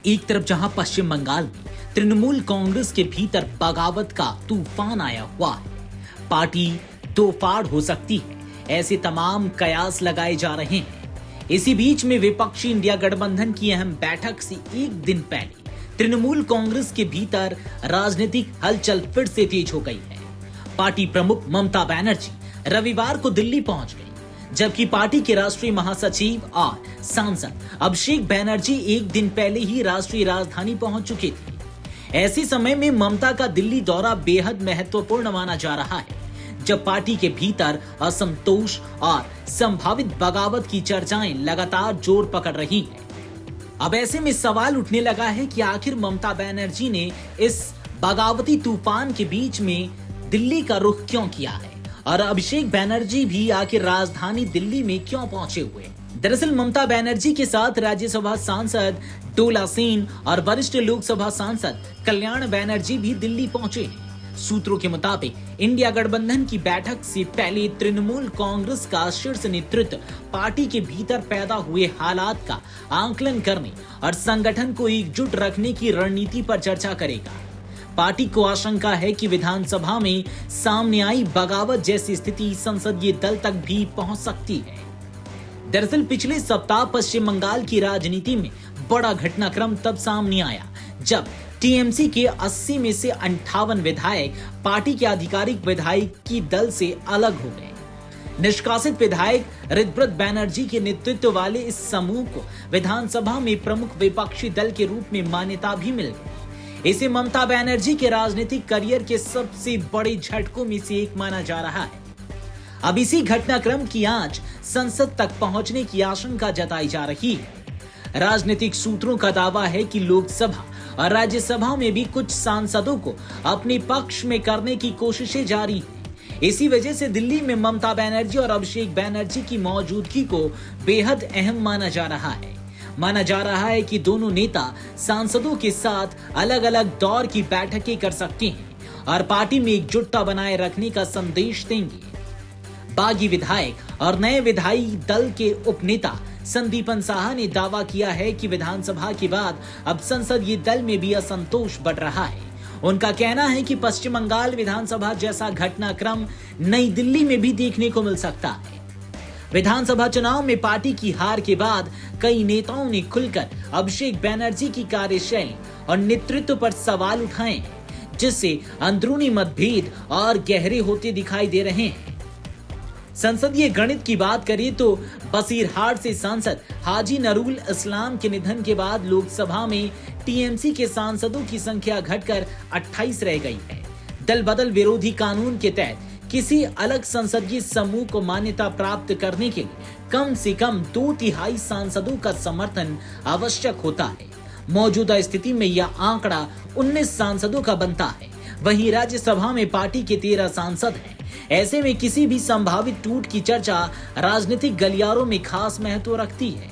एक तरफ जहां पश्चिम बंगाल में तृणमूल कांग्रेस के भीतर बगावत का तूफान आया हुआ है, पार्टी दो फाड़ हो सकती है, ऐसे तमाम कयास लगाए जा रहे हैं। इसी बीच में विपक्षी इंडिया गठबंधन की अहम बैठक से एक दिन पहले तृणमूल कांग्रेस के भीतर राजनीतिक हलचल फिर से तेज हो गई है। पार्टी प्रमुख ममता बनर्जी रविवार को दिल्ली पहुंच गई, जबकि पार्टी के राष्ट्रीय महासचिव और सांसद अभिषेक बनर्जी एक दिन पहले ही राष्ट्रीय राजधानी पहुंच चुके थे। ऐसे समय में ममता का दिल्ली दौरा बेहद महत्वपूर्ण माना जा रहा है, जब पार्टी के भीतर असंतोष और संभावित बगावत की चर्चाएं लगातार जोर पकड़ रही हैं। अब ऐसे में सवाल उठने लगा है कि आखिर ममता बनर्जी ने इस बगावती तूफान के बीच में दिल्ली का रुख क्यों किया है और अभिषेक बनर्जी भी आखिर राजधानी दिल्ली में क्यों पहुंचे हुए। दरअसल ममता बनर्जी के साथ राज्यसभा सांसद डोला सेन और वरिष्ठ लोकसभा सांसद कल्याण बनर्जी भी दिल्ली पहुंचे हैं। सूत्रों के मुताबिक इंडिया गठबंधन की बैठक से पहले तृणमूल कांग्रेस का शीर्ष नेतृत्व पार्टी के भीतर पैदा हुए हालात का आकलन करने और संगठन को एकजुट रखने की रणनीति पर चर्चा करेगा। पार्टी को आशंका है कि विधानसभा में सामने आई बगावत जैसी स्थिति संसदीय दल तक भी पहुंच सकती है। दरअसल पिछले सप्ताह पश्चिम बंगाल की राजनीति में बड़ा घटनाक्रम तब सामने आया जब टीएमसी के 80 में से 58 विधायक पार्टी के आधिकारिक विधायकी दल से अलग हो गए। निष्कासित विधायक ऋतव्रत बनर्जी के नेतृत्व वाले इस समूह को विधानसभा में प्रमुख विपक्षी दल के रूप में मान्यता भी मिल गई। इसे ममता बनर्जी के राजनीतिक करियर के सबसे बड़े झटकों में से एक माना जा रहा है। अब इसी घटनाक्रम की आंच संसद तक पहुंचने की आशंका जताई जा रही है। राजनीतिक सूत्रों का दावा है कि लोकसभा और राज्यसभा में भी कुछ सांसदों को अपने पक्ष में करने की कोशिशें जारी हैं। इसी वजह से दिल्ली में ममता बनर्जी और अभिषेक बनर्जी की मौजूदगी को बेहद अहम माना जा रहा है। माना जा रहा है कि दोनों नेता सांसदों के साथ अलग अलग दौर की बैठकें कर सकते हैं और पार्टी में एकजुटता बनाए रखने का संदेश देंगे। बागी विधायक और नए विधायी दल के उपनेता संदीपन साहा ने दावा किया है कि विधानसभा के बाद अब संसदीय दल में भी असंतोष बढ़ रहा है। उनका कहना है कि पश्चिम बंगाल विधानसभा जैसा घटनाक्रम नई दिल्ली में भी देखने को मिल सकता है। विधानसभा चुनाव में पार्टी की हार के बाद कई नेताओं ने खुलकर अभिषेक बनर्जी की कार्यशैली और नेतृत्व पर सवाल उठाए हैं, जिससे अंदरूनी मतभेद और गहरे होते दिखाई दे रहे हैं। संसदीय गणित की बात करें तो बसीरहाट से सांसद हाजी नरूल इस्लाम के निधन के बाद लोकसभा में टीएमसी के सांसदों की संख्या घटकर 28 रह गई है। दल बदल विरोधी कानून के तहत किसी अलग संसदीय समूह को मान्यता प्राप्त करने के लिए कम से कम 2/3 सांसदों का समर्थन आवश्यक होता है। मौजूदा स्थिति में यह आंकड़ा 19 सांसदों का बनता है। वहीं राज्यसभा में पार्टी के 13 सांसद हैं। ऐसे में किसी भी संभावित टूट की चर्चा राजनीतिक गलियारों में खास महत्व रखती है।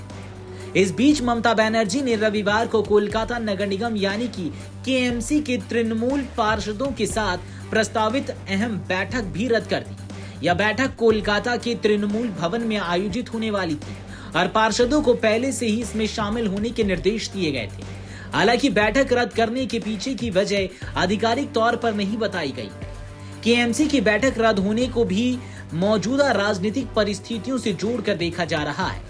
इस बीच ममता बनर्जी ने रविवार को कोलकाता नगर निगम यानी कि केएमसी के तृणमूल पार्षदों के साथ प्रस्तावित अहम बैठक भी रद्द कर दी। यह बैठक कोलकाता के तृणमूल भवन में आयोजित होने वाली थी और पार्षदों को पहले से ही इसमें शामिल होने के निर्देश दिए गए थे। हालांकि बैठक रद्द करने के पीछे की वजह आधिकारिक तौर पर नहीं बताई गई। केएमसी की बैठक रद्द होने को भी मौजूदा राजनीतिक परिस्थितियों से जोड़कर देखा जा रहा है।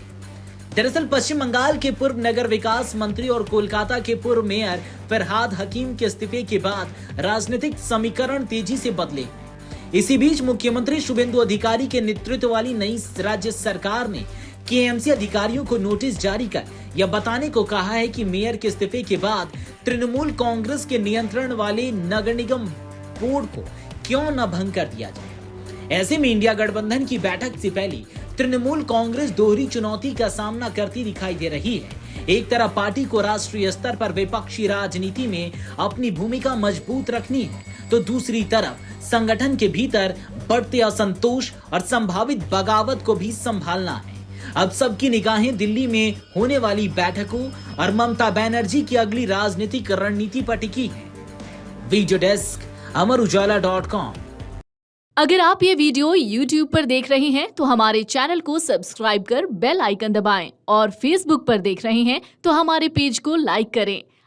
दरअसल पश्चिम बंगाल के पूर्व नगर विकास मंत्री और कोलकाता के पूर्व मेयर फरहाद हकीम के इस्तीफे के बाद राजनीतिक समीकरण तेजी से बदले। इसी बीच मुख्यमंत्री शुभेंदु अधिकारी के नेतृत्व वाली नई राज्य सरकार ने केएमसी अधिकारियों को नोटिस जारी कर यह बताने को कहा है कि मेयर के इस्तीफे के बाद तृणमूल कांग्रेस के नियंत्रण वाले नगर निगम बोर्ड को क्यों न भंग कर दिया जाए। ऐसे में इंडिया गठबंधन की बैठक से पहले तृणमूल कांग्रेस दोहरी चुनौती का सामना करती दिखाई दे रही है। एक तरफ पार्टी को राष्ट्रीय स्तर पर विपक्षी राजनीति में अपनी भूमिका मजबूत रखनी है, तो दूसरी तरफ संगठन के भीतर बढ़ते असंतोष और संभावित बगावत को भी संभालना है। अब सबकी निगाहें दिल्ली में होने वाली बैठकों और ममता बनर्जी की अगली राजनीतिक रणनीति पर टिकी है। वीडियो डेस्क अमर उजाला.com। अगर आप ये वीडियो YouTube पर देख रहे हैं तो हमारे चैनल को सब्सक्राइब कर बेल आइकन दबाएं और Facebook पर देख रहे हैं तो हमारे पेज को लाइक करें।